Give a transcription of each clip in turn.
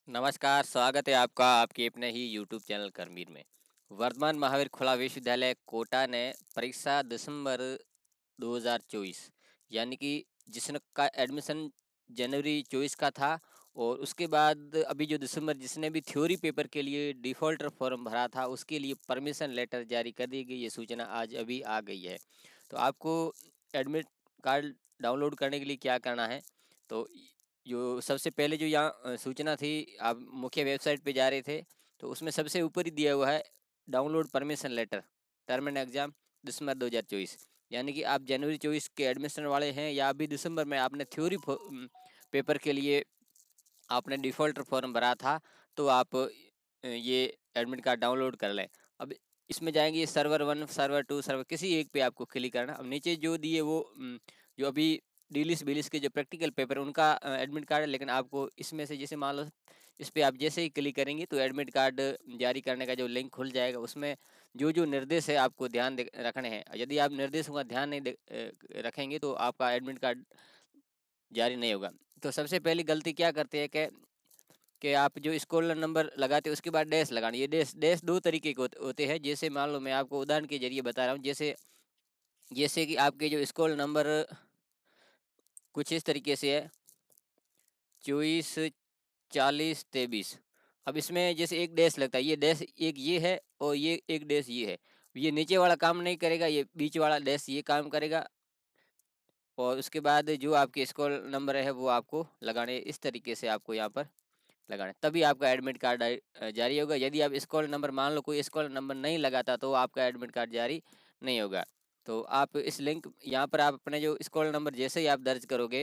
नमस्कार, स्वागत है आपका आपके अपने ही यूट्यूब चैनल करमीर में। वर्धमान महावीर खुला विश्वविद्यालय कोटा ने परीक्षा दिसंबर 2024 यानी कि जिसका एडमिशन जनवरी 24 का था और उसके बाद अभी जो दिसंबर जिसने भी थ्योरी पेपर के लिए डिफ़ॉल्टर फॉर्म भरा था उसके लिए परमिशन लेटर जारी कर दी गई। ये सूचना आज अभी आ गई है। तो आपको एडमिट कार्ड डाउनलोड करने के लिए क्या करना है? तो जो सबसे पहले जो यहाँ सूचना थी, आप मुख्य वेबसाइट पे जा रहे थे तो उसमें सबसे ऊपर ही दिया हुआ है download permission letter term end exam December 2024। यानी कि आप जनवरी 24 के एडमिशन वाले हैं या अभी दिसंबर में आपने थ्योरी पेपर के लिए आपने डिफ़ॉल्टर फॉर्म भरा था, तो आप ये एडमिट कार्ड डाउनलोड कर लें। अब इसमें जाएंगे सर्वर 1 सर्वर 2 सर्वर किसी एक पे आपको क्लिक करना। अब नीचे जो दिए वो जो अभी डिलिस बिलिस के जो प्रैक्टिकल पेपर उनका एडमिट कार्ड है, लेकिन आपको इसमें से जैसे मान लो इस पे आप जैसे ही क्लिक करेंगे तो एडमिट कार्ड जारी करने का जो लिंक खुल जाएगा। उसमें जो जो निर्देश है आपको ध्यान रखने हैं। यदि आप निर्देशों का ध्यान नहीं रखेंगे तो आपका एडमिट कार्ड जारी नहीं होगा। तो सबसे पहली गलती क्या करते हैं कि आप जो स्कॉलर नंबर लगाते हैं उसके बाद डैश लगाना। ये डैश डैश दो तरीके के होते हैं। जैसे मान लो मैं आपको उदाहरण के जरिए बता रहा हूँ। जैसे जैसे कि आपके जो स्कॉलर नंबर कुछ इस तरीके से है 24 40 23। अब इसमें जैसे एक डैश लगता है, ये डैश एक ये है और ये एक डैश ये है। ये नीचे वाला काम नहीं करेगा, ये बीच वाला डैश ये काम करेगा। और उसके बाद जो आपके स्कॉल नंबर है वो आपको लगाने इस तरीके से आपको यहाँ पर लगाना, तभी आपका एडमिट कार्ड जारी होगा। यदि आप स्कॉल नंबर मान लो कोई स्कॉल नंबर नहीं लगाता तो आपका एडमिट कार्ड जारी नहीं होगा। तो आप इस लिंक यहाँ पर आप अपने जो स्कॉल नंबर जैसे ही आप दर्ज करोगे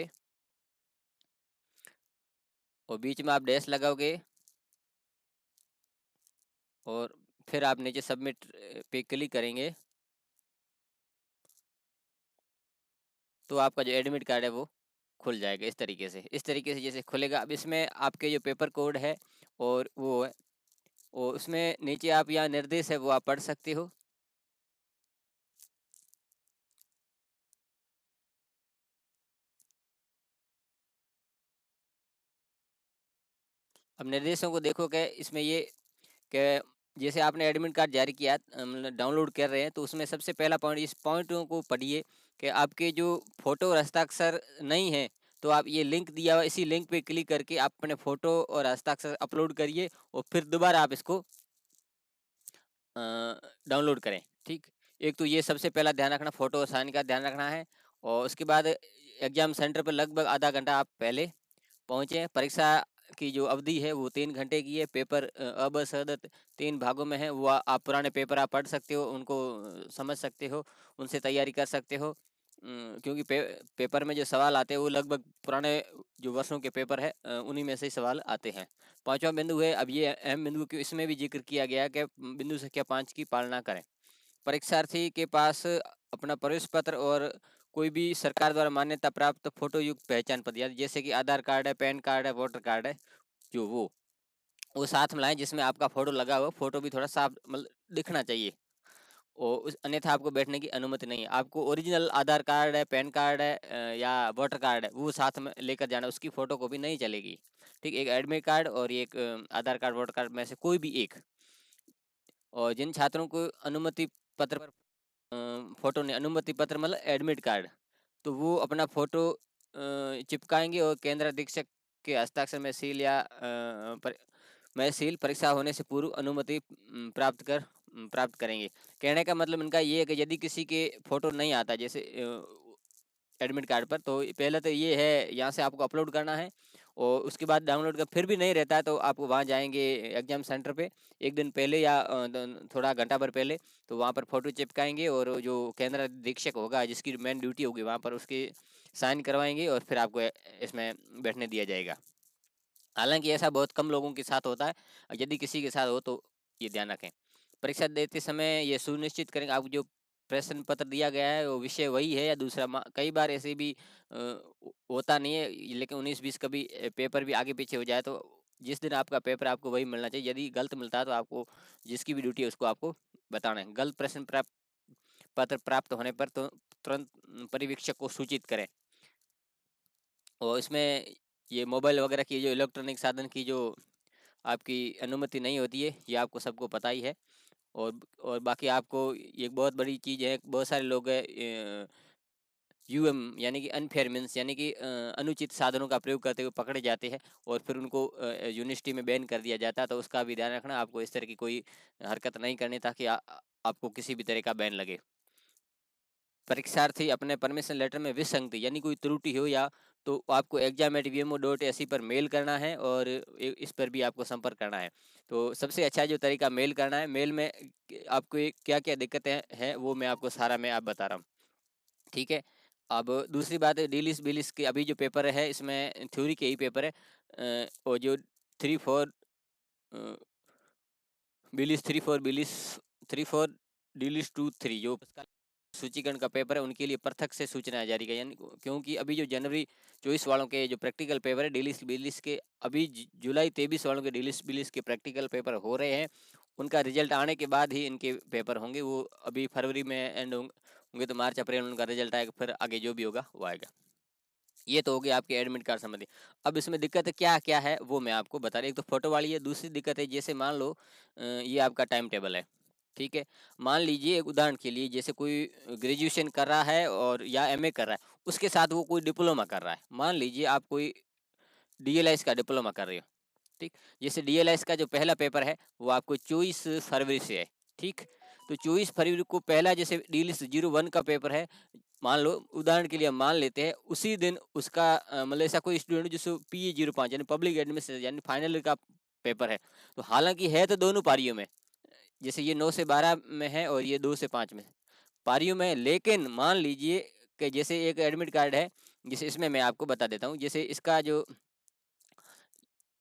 और बीच में आप डैश लगाओगे और फिर आप नीचे सबमिट पे क्लिक करेंगे तो आपका जो एडमिट कार्ड है वो खुल जाएगा। इस तरीके से जैसे खुलेगा। अब इसमें आपके जो पेपर कोड है और वो है और उसमें नीचे आप यहाँ निर्देश है वो आप पढ़ सकते हो। अब निर्देशों को देखो क्या इसमें ये कि जैसे आपने एडमिट कार्ड जारी किया मतलब डाउनलोड कर रहे हैं तो उसमें सबसे पहला पॉइंट इस पॉइंटों को पढ़िए कि आपके जो फोटो और हस्ताक्षर नहीं है तो आप ये लिंक दिया हुआ इसी लिंक पे क्लिक करके आप अपने फोटो और हस्ताक्षर अपलोड करिए और फिर दोबारा आप इसको डाउनलोड करें। ठीक, एक तो ये सबसे पहला ध्यान रखना, फोटो और साइन का ध्यान रखना है। और उसके बाद एग्जाम सेंटर पर लगभग आधा घंटा आप पहले पहुँचे। परीक्षा की जो अवधि है वो 3 घंटे की है। पेपर अ ब स द 3 भागों में है। वो आप पुराने पेपर आप पढ़ सकते हो, उनको समझ सकते हो, उनसे तैयारी कर सकते हो। क्योंकि पेपर में जो सवाल आते हैं वो लगभग पुराने जो वर्षों के पेपर है उन्हीं में से ही सवाल आते हैं। पांचवा बिंदु है, अब ये अहम बिंदु कि इसमें भी जिक्र किया गया है कि बिंदु संख्या 5 की पालना करें। परीक्षार्थी के पास अपना प्रवेश पत्र और कोई भी सरकार द्वारा मान्यता प्राप्त फोटो युक्त पहचान पत्र यानी जैसे कि आधार कार्ड है, पैन कार्ड है, वोटर कार्ड है, जो वो साथ में लाएं जिसमें आपका फोटो लगा हुआ। फोटो भी थोड़ा साफ मतलब दिखना चाहिए और उस अन्यथा आपको बैठने की अनुमति नहीं है। आपको ओरिजिनल आधार कार्ड है, पैन कार्ड है या वोटर कार्ड है वो साथ में लेकर जाना, उसकी फोटो कॉपी नहीं चलेगी। ठीक, एक एडमिट कार्ड और एक आधार कार्ड वोटर कार्ड में से कोई भी एक। और जिन छात्रों को अनुमति पत्र पर फोटो नहीं, अनुमति पत्र मतलब एडमिट कार्ड, तो वो अपना फोटो चिपकाएंगे और केंद्र अधीक्षक के हस्ताक्षर में सील या में सील परीक्षा होने से पूर्व अनुमति प्राप्त करेंगे। कहने का मतलब इनका ये है कि यदि किसी के फोटो नहीं आता जैसे एडमिट कार्ड पर, तो पहले तो ये है यहाँ से आपको अपलोड करना है और उसके बाद डाउनलोड का फिर भी नहीं रहता है तो आप वहाँ जाएंगे एग्जाम सेंटर पे एक दिन पहले या थोड़ा घंटा भर पहले। तो वहाँ पर फोटो चिपकाएंगे और जो केंद्र अधीक्षक होगा जिसकी मेन ड्यूटी होगी वहाँ पर उसकी साइन करवाएंगे और फिर आपको इसमें बैठने दिया जाएगा। हालांकि ऐसा बहुत कम लोगों के साथ होता है, यदि किसी के साथ हो तो ये ध्यान रखें। परीक्षा देते समय ये सुनिश्चित करें आपको जो प्रश्न पत्र दिया गया है वो विषय वही है या दूसरा। कई बार ऐसे भी होता नहीं है, लेकिन 19-20 कभी पेपर भी आगे पीछे हो जाए तो जिस दिन आपका पेपर आपको वही मिलना चाहिए। यदि गलत मिलता है तो आपको जिसकी भी ड्यूटी है उसको आपको बताना है। गलत प्रश्न पत्र प्राप्त होने पर तो तुरंत परिवीक्षक को सूचित करें। और इसमें ये मोबाइल वगैरह की जो इलेक्ट्रॉनिक साधन की जो आपकी अनुमति नहीं होती है, ये आपको सबको पता ही है। और बाकी आपको एक बहुत बड़ी चीज़ है, बहुत सारे लोग यूएम यानी कि अनफेयर मीन्स यानी कि अनुचित साधनों का प्रयोग करते हुए पकड़े जाते हैं और फिर उनको यूनिवर्सिटी में बैन कर दिया जाता है। तो उसका भी ध्यान रखना, आपको इस तरह की कोई हरकत नहीं करनी ताकि आपको किसी भी तरह का बैन लगे। परीक्षार्थी अपने परमिशन लेटर में विसंगति यानी कोई त्रुटि हो या तो आपको exam@vmo.ac पर मेल करना है और इस पर भी आपको संपर्क करना है। तो सबसे अच्छा जो तरीका मेल करना है, मेल में आपको क्या क्या दिक्कतें हैं वो मैं आपको सारा मैं आप बता रहा हूँ, ठीक है। अब दूसरी बात है, डिलिस बिलिस के अभी जो पेपर है इसमें थ्योरी के ही पेपर है, और जो 3-4 बिलिस 3-4 डिलिस 2-3 जो सूचीकरण का पेपर है उनके लिए पृथक से सूचना जारी की, यानी क्योंकि अभी जो जनवरी 24 वालों के जो प्रैक्टिकल पेपर है डिलिस बिलिस के, अभी जुलाई 23 वालों के डिलिस बिलिस के प्रैक्टिकल पेपर हो रहे हैं। उनका रिजल्ट आने के बाद ही इनके पेपर होंगे, वो अभी फरवरी में एंड होंगे तो मार्च अप्रैल में उनका रिजल्ट आएगा, फिर आगे जो भी होगा वो आएगा। ये तो हो गया आपके एडमिट कार्ड संबंधी। अब इसमें दिक्कत क्या क्या है वो मैं आपको बता रहा हूँ। एक तो फोटो वाली है, दूसरी दिक्कत है जैसे मान लो ये आपका टाइम टेबल है, ठीक है। मान लीजिए एक उदाहरण के लिए जैसे कोई ग्रेजुएशन कर रहा है और या एमए कर रहा है, उसके साथ वो कोई डिप्लोमा कर रहा है। मान लीजिए आप कोई डीएलआईएस का डिप्लोमा कर रहे हो, ठीक। जैसे डीएलएस का जो पहला पेपर है वो आपको 24 फरवरी से है, ठीक। तो 24 फरवरी को पहला जैसे डीलिस 01 का पेपर है, मान लो उदाहरण के लिए हम मान लेते हैं उसी दिन उसका मतलब ऐसा कोई स्टूडेंट जिसको PE05 यानी पब्लिक एडमिनिस्ट्रेशन यानी फाइनल ईयर का पेपर है, तो हालांकि है तो दोनों पारियों में, जैसे ये 9 से 12 में है और ये 2 से 5 में पारियों में, लेकिन मान लीजिए कि जैसे एक एडमिट कार्ड है, जैसे इसमें मैं आपको बता देता हूँ, जैसे इसका जो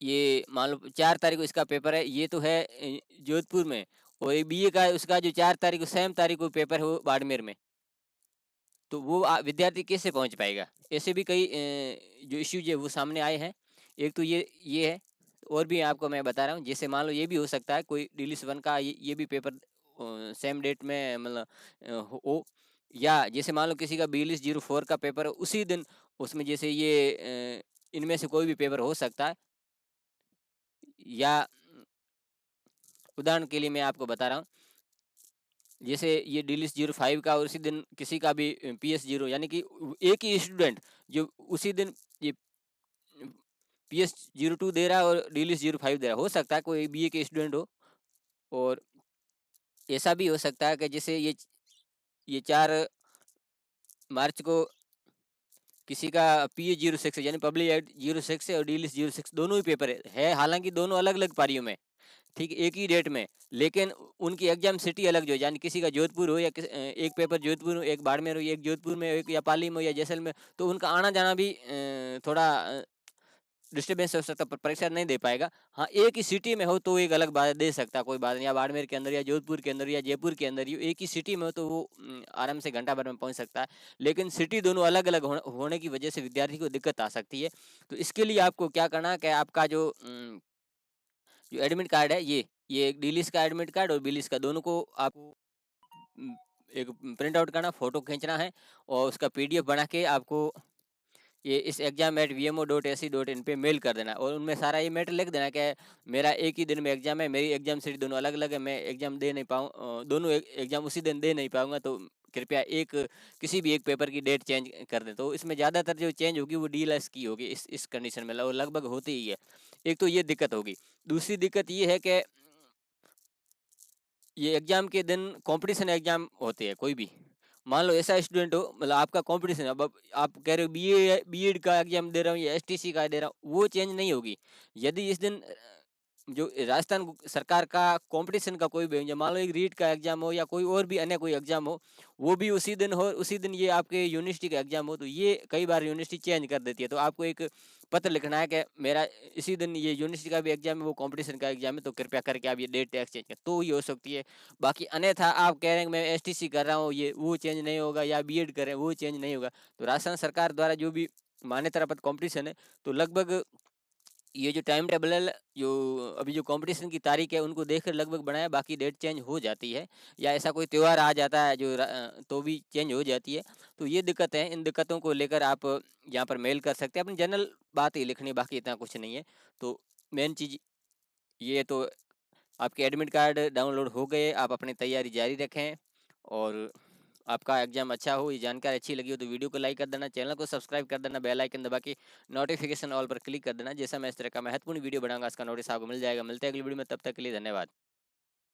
ये मान लो 4 तारीख को इसका पेपर है, ये तो है जोधपुर में, और ये बीए का उसका जो 4 तारीख को सेम तारीख को पेपर है वो बाड़मेर में। तो वो विद्यार्थी कैसे पहुंच पाएगा? ऐसे भी कई जो इश्यूज है वो सामने आए हैं। एक तो ये है, और भी आपको मैं बता रहा हूँ, जैसे मान लो ये भी हो सकता है कोई डिलीस वन का ये भी पेपर सेम डेट में मतलब हो, या जैसे मान लो किसी का 4204 का पेपर है उसी दिन, उसमें जैसे ये इनमें से कोई भी पेपर हो सकता है। या उदाहरण के लिए मैं आपको बता रहा हूँ, जैसे ये डिलिस 05 का और उसी दिन किसी का भी PS0 यानी कि एक ही स्टूडेंट जो उसी दिन ये PS02 दे रहा है और डिलिस 05 दे रहा है, हो सकता है कोई बीए के स्टूडेंट हो। और ऐसा भी हो सकता है कि जैसे ये 4 मार्च को किसी का PA06 यानी पब्लिक एड 06 और डिलिस 06 दोनों ही पेपर है, हालांकि दोनों अलग अलग पारियों में, ठीक एक ही डेट में, लेकिन उनकी एग्जाम सिटी अलग जो है, यानी किसी का जोधपुर हो या एक पेपर जोधपुर हो, एक बाड़मेर हो, एक जोधपुर में, एक या पाली में हो या जैसलमेर, तो उनका आना जाना भी थोड़ा डिस्टर्बेंस हो सकता है, परीक्षा नहीं दे पाएगा। हाँ, एक ही सिटी में हो तो एक अलग बात दे सकता, कोई बात नहीं, या बाड़मेर के अंदर या जोधपुर के अंदर या जयपुर के अंदर, एक ही सिटी में हो तो वो आराम से घंटा भर में पहुंच सकता है। लेकिन सिटी दोनों अलग अलग होने की वजह से विद्यार्थी को दिक्कत आ सकती है। तो इसके लिए आपको क्या करना है कि आपका जो एडमिट कार्ड है, ये एक डिलीस का एडमिट कार्ड और बिलिस का, दोनों को आपको एक प्रिंट आउट करना, फोटो खींचना है और उसका PDF बना के आपको ये इस exam@vmo.ac.in पे मेल कर देना, और उनमें सारा ये मैटर लिख देना कि मेरा एक ही दिन में एग्जाम है, मेरी एग्जाम सीट दोनों अलग अलग है, मैं एग्जाम दे नहीं पाऊँ, दोनों एग्जाम उसी दिन दे नहीं पाऊंगा, तो कृपया किसी भी एक पेपर की डेट चेंज कर दें। तो इसमें ज़्यादातर जो चेंज होगी वो डीएलएस की होगी इस कंडीशन में, लगभग होती ही है। एक तो ये दिक्कत होगी। दूसरी दिक्कत ये है कि ये एग्जाम के दिन कंपटीशन एग्जाम होते हैं, कोई भी मान लो ऐसा स्टूडेंट हो, मतलब आपका कंपटीशन, अब आप कह रहे हो बीएड का एग्जाम दे रहा हूँ या एसटीसी का दे रहा हूँ, वो चेंज नहीं होगी। यदि इस दिन जो राजस्थान सरकार का कंपटीशन का कोई भी, मान लो एक रीट का एग्जाम हो या कोई और भी अन्य कोई एग्जाम हो, वो भी उसी दिन हो, उसी दिन ये आपके यूनिवर्सिटी का एग्जाम हो, तो ये कई बार यूनिवर्सिटी चेंज कर देती है। तो आपको एक पत्र लिखना है कि मेरा इसी दिन ये यूनिवर्सिटी का भी एग्जाम है, वो कंपटीशन का एग्जाम है, तो कृपया करके आप ये डेट एक्सचेंज करें, तो ये हो सकती है। बाकी अन्यथा आप कह रहे हैं मैं एसटीसी कर रहा हूँ, ये वो चेंज नहीं होगा, या बीएड करें वो चेंज नहीं होगा। तो राजस्थान सरकार द्वारा जो भी मान्यता प्राप्त कंपटीशन है, तो लगभग ये जो टाइम टेबल है, जो अभी जो कंपटीशन की तारीख है उनको देखकर लगभग बनाया, बाकी डेट चेंज हो जाती है, या ऐसा कोई त्यौहार आ जाता है जो तो भी चेंज हो जाती है। तो ये दिक्कत है, इन दिक्कतों को लेकर आप यहाँ पर मेल कर सकते हैं, अपनी जनरल बात ही लिखनी, बाकी इतना कुछ नहीं है। तो मेन चीज़ ये तो आपके एडमिट कार्ड डाउनलोड हो गए, आप अपनी तैयारी जारी रखें और आपका एग्जाम अच्छा हो। ये जानकारी अच्छी लगी हो तो वीडियो को लाइक कर देना, चैनल को सब्सक्राइब कर देना, बेल आइकन दबा के नोटिफिकेशन ऑल पर क्लिक कर देना। जैसा मैं इस तरह का महत्वपूर्ण वीडियो बनाऊंगा उसका नोटिस आपको मिल जाएगा। मिलते हैं अगली वीडियो में, तब तक के लिए धन्यवाद।